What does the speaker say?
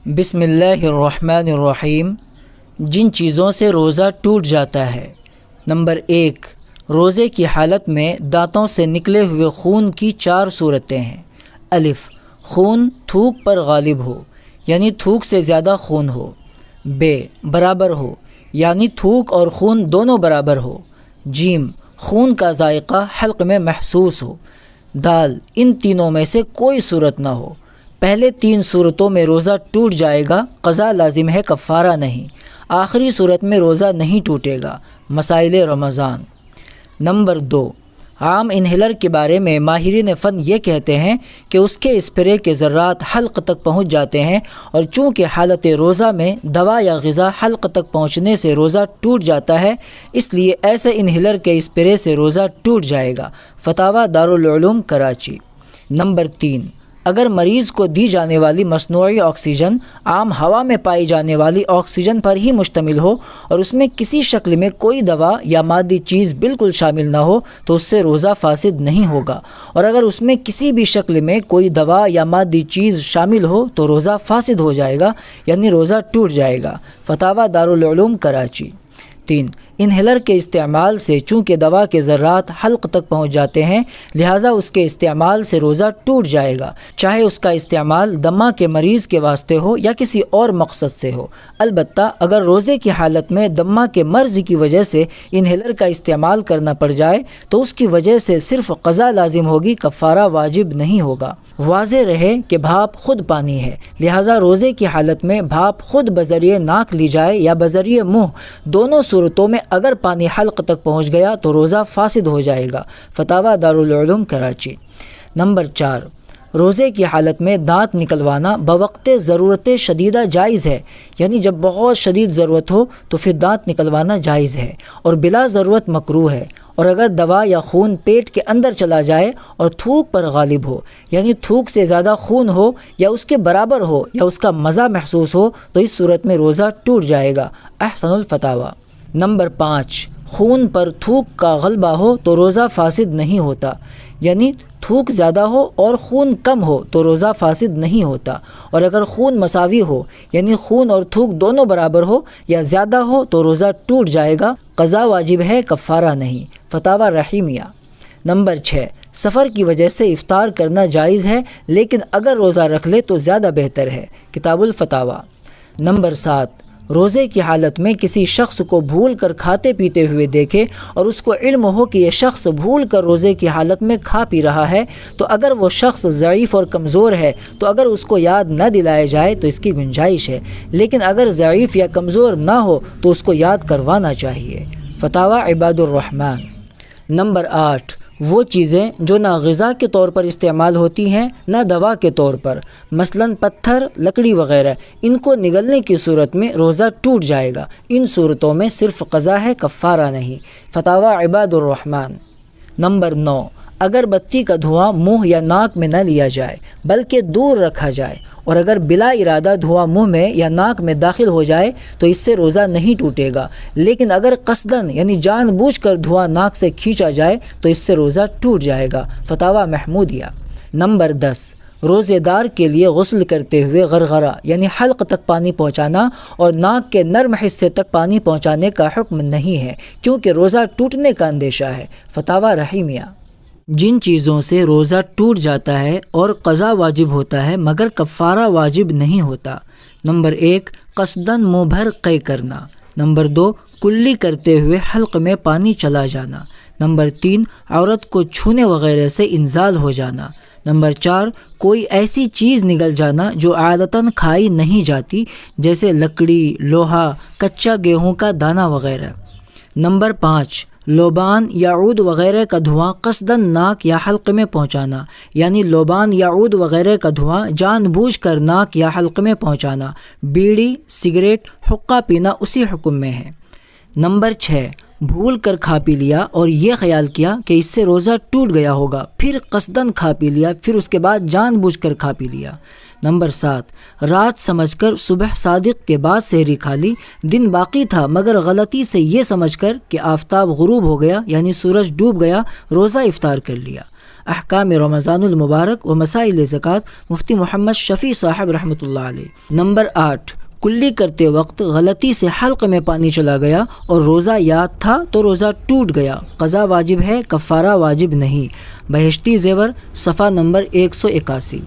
بسم اللہ الرحمن الرحیم۔ جن چیزوں سے روزہ ٹوٹ جاتا ہے۔ نمبر 1، روزے کی حالت میں دانتوں سے نکلے ہوئے خون کی 4 صورتیں ہیں۔ الف، خون تھوک پر غالب ہو، یعنی تھوک سے زیادہ خون ہو۔ ب، برابر ہو، یعنی تھوک اور خون دونوں برابر ہو۔ جیم، خون کا ذائقہ حلق میں محسوس ہو۔ دال، ان تینوں میں سے کوئی صورت نہ ہو۔ پہلے 3 صورتوں میں روزہ ٹوٹ جائے گا، قضا لازم ہے، کفارہ نہیں۔ آخری صورت میں روزہ نہیں ٹوٹے گا۔ مسائل رمضان۔ نمبر 2، عام انہیلر کے بارے میں ماہرین فن یہ کہتے ہیں کہ اس کے اسپرے کے ذرات حلق تک پہنچ جاتے ہیں، اور چونکہ حالت روزہ میں دوا یا غذا حلق تک پہنچنے سے روزہ ٹوٹ جاتا ہے، اس لیے ایسے انہیلر کے اسپرے سے روزہ ٹوٹ جائے گا۔ فتاوی دارالعلوم کراچی۔ نمبر 3، اگر مریض کو دی جانے والی مصنوعی آکسیجن عام ہوا میں پائی جانے والی آکسیجن پر ہی مشتمل ہو اور اس میں کسی شکل میں کوئی دوا یا مادی چیز بالکل شامل نہ ہو تو اس سے روزہ فاسد نہیں ہوگا، اور اگر اس میں کسی بھی شکل میں کوئی دوا یا مادی چیز شامل ہو تو روزہ فاسد ہو جائے گا، یعنی روزہ ٹوٹ جائے گا۔ فتاوی دارالعلوم کراچی۔ 3، انہیلر کے استعمال سے چونکہ دوا کے ذرات حلق تک پہنچ جاتے ہیں، لہٰذا اس کے استعمال سے روزہ ٹوٹ جائے گا، چاہے اس کا استعمال دمہ کے مریض کے واسطے ہو یا کسی اور مقصد سے ہو۔ البتہ اگر روزے کی حالت میں دمہ کے مرض کی وجہ سے انہیلر کا استعمال کرنا پڑ جائے تو اس کی وجہ سے صرف قضا لازم ہوگی، کفارہ واجب نہیں ہوگا۔ واضح رہے کہ بھاپ خود پانی ہے، لہٰذا روزے کی حالت میں بھاپ خود بذریعہ ناک لی جائے یا بذریعہ منہ، دونوں صورتوں میں اگر پانی حلق تک پہنچ گیا تو روزہ فاسد ہو جائے گا۔ فتاوی دارالعلوم کراچی۔ نمبر 4، روزے کی حالت میں دانت نکلوانا بوقت ضرورت شدیدہ جائز ہے، یعنی جب بہت شدید ضرورت ہو تو پھر دانت نکلوانا جائز ہے، اور بلا ضرورت مکروہ ہے۔ اور اگر دوا یا خون پیٹ کے اندر چلا جائے اور تھوک پر غالب ہو، یعنی تھوک سے زیادہ خون ہو یا اس کے برابر ہو یا اس کا مزہ محسوس ہو، تو اس صورت میں روزہ ٹوٹ جائے گا۔ احسن الفتاوی۔ نمبر 5، خون پر تھوک کا غلبہ ہو تو روزہ فاسد نہیں ہوتا، یعنی تھوک زیادہ ہو اور خون کم ہو تو روزہ فاسد نہیں ہوتا، اور اگر خون مساوی ہو، یعنی خون اور تھوک دونوں برابر ہو یا زیادہ ہو تو روزہ ٹوٹ جائے گا، قضا واجب ہے، کفارہ نہیں۔ فتاوی رحیمیہ۔ نمبر 6، سفر کی وجہ سے افطار کرنا جائز ہے، لیکن اگر روزہ رکھ لے تو زیادہ بہتر ہے۔ کتاب الفتاوی۔ نمبر 7، روزے کی حالت میں کسی شخص کو بھول کر کھاتے پیتے ہوئے دیکھے اور اس کو علم ہو کہ یہ شخص بھول کر روزے کی حالت میں کھا پی رہا ہے، تو اگر وہ شخص ضعیف اور کمزور ہے تو اگر اس کو یاد نہ دلائے جائے تو اس کی گنجائش ہے، لیکن اگر ضعیف یا کمزور نہ ہو تو اس کو یاد کروانا چاہیے۔ فتاوی عباد الرحمن۔ نمبر 8، وہ چیزیں جو نہ غذا کے طور پر استعمال ہوتی ہیں نہ دوا کے طور پر، مثلاً پتھر، لکڑی وغیرہ، ان کو نگلنے کی صورت میں روزہ ٹوٹ جائے گا۔ ان صورتوں میں صرف قضا ہے، کفارہ نہیں۔ فتاوی عباد الرحمن۔ نمبر 9، اگر بتی کا دھواں منہ یا ناک میں نہ لیا جائے بلکہ دور رکھا جائے، اور اگر بلا ارادہ دھواں منہ میں یا ناک میں داخل ہو جائے تو اس سے روزہ نہیں ٹوٹے گا، لیکن اگر قصداً یعنی جان بوجھ کر دھواں ناک سے کھینچا جائے تو اس سے روزہ ٹوٹ جائے گا۔ فتاوی محمودیہ۔ نمبر 10، روزے دار کے لیے غسل کرتے ہوئے غرغرہ یعنی حلق تک پانی پہنچانا اور ناک کے نرم حصے تک پانی پہنچانے کا حکم نہیں ہے، کیونکہ روزہ ٹوٹنے کا اندیشہ ہے۔ فتاوی رحیمیہ۔ جن چیزوں سے روزہ ٹوٹ جاتا ہے اور قضا واجب ہوتا ہے مگر کفارہ واجب نہیں ہوتا۔ نمبر 1، قصداً منہ بھر قے کرنا۔ نمبر 2، کلی کرتے ہوئے حلق میں پانی چلا جانا۔ نمبر 3، عورت کو چھونے وغیرہ سے انزال ہو جانا۔ نمبر 4، کوئی ایسی چیز نگل جانا جو عادتاً کھائی نہیں جاتی، جیسے لکڑی، لوہا، کچا گیہوں کا دانہ وغیرہ۔ نمبر 5، لوبان یا عود وغیرہ کا دھواں قصداً ناک یا حلق میں پہنچانا، یعنی لوبان یا عود وغیرہ کا دھواں جان بوجھ کر ناک یا حلق میں پہنچانا۔ بیڑی، سگریٹ، حقہ پینا اسی حکم میں ہے۔ نمبر 6، بھول کر کھا پی لیا اور یہ خیال کیا کہ اس سے روزہ ٹوٹ گیا ہوگا، پھر قصداً کھا پی لیا، پھر اس کے بعد جان بوجھ کر کھا پی لیا۔ نمبر 7، رات سمجھ کر صبح صادق کے بعد سحری کھا لی، دن باقی تھا مگر غلطی سے یہ سمجھ کر کہ آفتاب غروب ہو گیا یعنی سورج ڈوب گیا، روزہ افطار کر لیا۔ احکام رمضان المبارک و مسائل زکوٰۃ، مفتی محمد شفیع صاحب رحمۃ اللہ علیہ۔ نمبر 8، کلی کرتے وقت غلطی سے حلق میں پانی چلا گیا اور روزہ یاد تھا تو روزہ ٹوٹ گیا، قضا واجب ہے، کفارہ واجب نہیں۔ بہشتی زیور، صفحہ نمبر 181۔